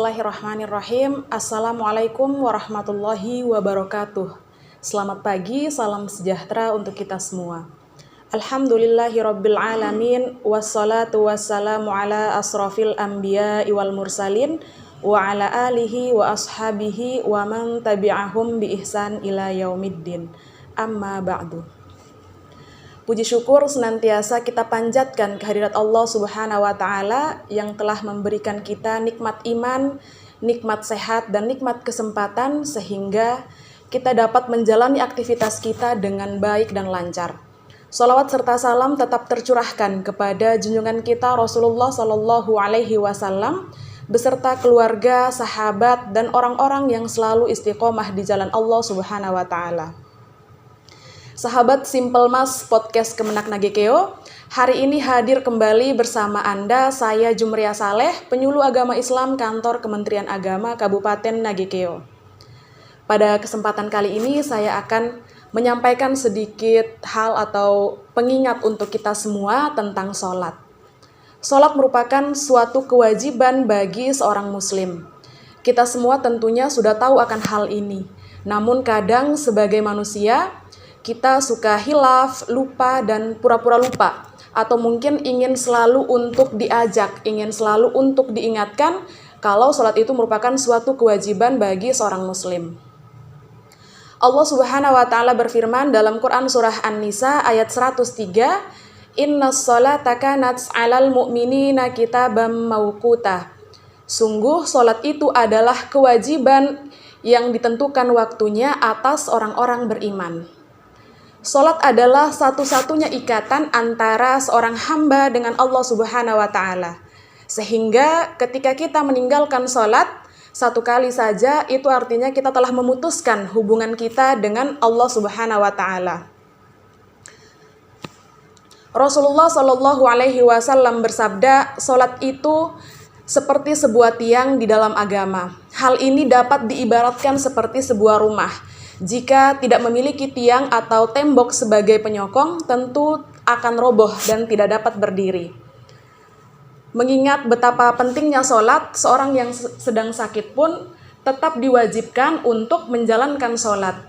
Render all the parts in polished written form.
Bismillahirrahmanirrahim. Assalamualaikum warahmatullahi wabarakatuh. Selamat pagi, salam sejahtera untuk kita semua. Alhamdulillahirabbil alamin, wassalatu wassalamu ala asrofil anbiya wal mursalin wa ala alihi wa ashabihi wa man tabi'ahum bi ihsan ila yaumiddin. Amma ba'du. Puji syukur senantiasa kita panjatkan kehadirat Allah Subhanahu wa Ta'ala yang telah memberikan kita nikmat iman, nikmat sehat, dan nikmat kesempatan sehingga kita dapat menjalani aktivitas kita dengan baik dan lancar. Shalawat serta salam tetap tercurahkan kepada junjungan kita Rasulullah Sallallahu Alaihi Wasallam beserta keluarga, sahabat, dan orang-orang yang selalu istiqomah di jalan Allah Subhanahu wa Ta'ala. Sahabat Simple Mas Podcast Kemenak Nagekeo, hari ini hadir kembali bersama Anda, saya Jumria Saleh, penyuluh agama Islam kantor Kementerian Agama Kabupaten Nagekeo. Pada kesempatan kali ini saya akan menyampaikan sedikit hal atau pengingat untuk kita semua tentang sholat. Sholat merupakan suatu kewajiban bagi seorang muslim. Kita semua tentunya sudah tahu akan hal ini, namun kadang sebagai manusia, kita suka hilaf, lupa, dan pura-pura lupa. Atau mungkin ingin selalu untuk diajak, ingin selalu untuk diingatkan kalau sholat itu merupakan suatu kewajiban bagi seorang muslim. Allah Subhanahu wa Ta'ala berfirman dalam Quran Surah An-Nisa ayat 103, Innas sholata kanat 'alal mu'minina kitaban mawquta. Sungguh sholat itu adalah kewajiban yang ditentukan waktunya atas orang-orang beriman. Sholat adalah satu-satunya ikatan antara seorang hamba dengan Allah Subhanahu wa Ta'ala. Sehingga ketika kita meninggalkan sholat, satu kali saja itu artinya kita telah memutuskan hubungan kita dengan Allah Subhanahu wa Ta'ala. Rasulullah Shallallahu Alaihi Wasallam bersabda, sholat itu seperti sebuah tiang di dalam agama. Hal ini dapat diibaratkan seperti sebuah rumah. Jika tidak memiliki tiang atau tembok sebagai penyokong, tentu akan roboh dan tidak dapat berdiri. Mengingat betapa pentingnya sholat, seorang yang sedang sakit pun tetap diwajibkan untuk menjalankan sholat.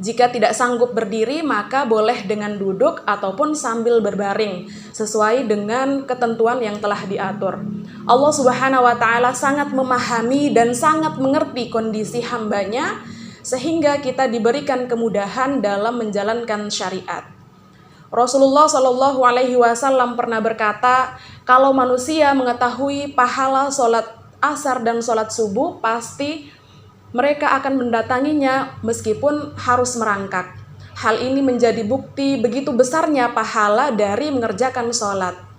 Jika tidak sanggup berdiri, maka boleh dengan duduk ataupun sambil berbaring, sesuai dengan ketentuan yang telah diatur. Allah Subhanahu wa Ta'ala sangat memahami dan sangat mengerti kondisi hambanya, sehingga kita diberikan kemudahan dalam menjalankan syariat. Rasulullah Shallallahu Alaihi Wasallam pernah berkata, kalau manusia mengetahui pahala sholat asar dan sholat subuh, pasti mereka akan mendatanginya meskipun harus merangkak. Hal ini menjadi bukti begitu besarnya pahala dari mengerjakan sholat.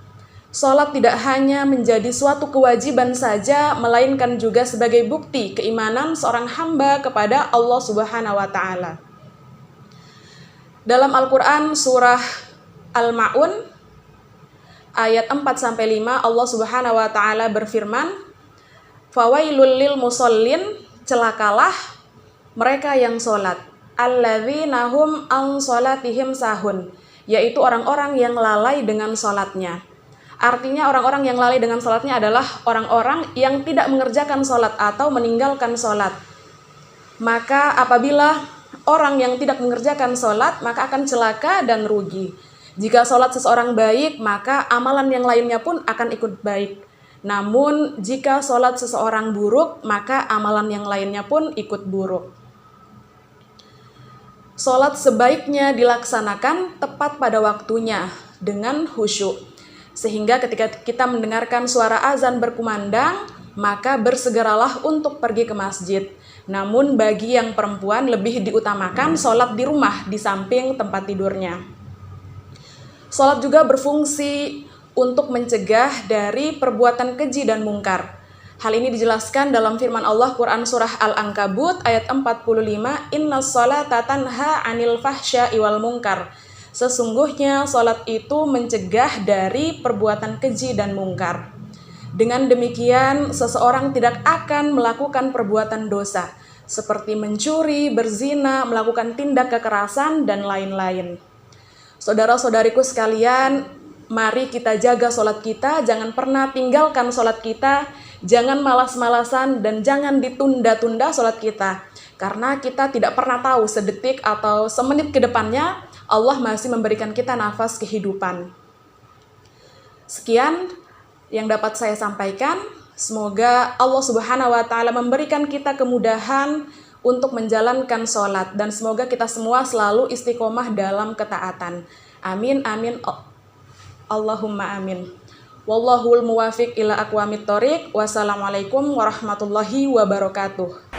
Sholat tidak hanya menjadi suatu kewajiban saja, melainkan juga sebagai bukti keimanan seorang hamba kepada Allah Subhanahu wa Ta'ala. Dalam Al-Quran surah Al-Ma'un ayat 4-5 Allah Subhanahu wa Ta'ala berfirman, Fawailul lil musallin, celakalah mereka yang sholat, alladzina hum an sholatihim sahun, yaitu orang-orang yang lalai dengan sholatnya. Artinya orang-orang yang lalai dengan sholatnya adalah orang-orang yang tidak mengerjakan sholat atau meninggalkan sholat. Maka apabila orang yang tidak mengerjakan sholat, maka akan celaka dan rugi. Jika sholat seseorang baik, maka amalan yang lainnya pun akan ikut baik. Namun jika sholat seseorang buruk, maka amalan yang lainnya pun ikut buruk. Sholat sebaiknya dilaksanakan tepat pada waktunya dengan khusyuk. Sehingga ketika kita mendengarkan suara azan berkumandang, maka bersegeralah untuk pergi ke masjid. Namun bagi yang perempuan lebih diutamakan sholat di rumah di samping tempat tidurnya. Sholat juga berfungsi untuk mencegah dari perbuatan keji dan mungkar. Hal ini dijelaskan dalam firman Allah Quran Surah Al-Ankabut ayat 45, Innas sholata tanha 'anil fahsya'i wal munkar. Sesungguhnya sholat itu mencegah dari perbuatan keji dan mungkar. Dengan demikian, seseorang tidak akan melakukan perbuatan dosa, seperti mencuri, berzina, melakukan tindak kekerasan, dan lain-lain. Saudara-saudariku sekalian, mari kita jaga sholat kita, jangan pernah tinggalkan sholat kita Jangan malas-malasan dan jangan ditunda-tunda sholat kita. Karena kita tidak pernah tahu sedetik atau semenit ke depannya Allah masih memberikan kita nafas kehidupan. Sekian yang dapat saya sampaikan. Semoga Allah Subhanahu wa Ta'ala memberikan kita kemudahan untuk menjalankan sholat, dan semoga kita semua selalu istiqomah dalam ketaatan. Amin, amin, Allahumma amin. Wallahul muwafiq ila aqwamit thoriq. Wassalamualaikum warahmatullahi wabarakatuh.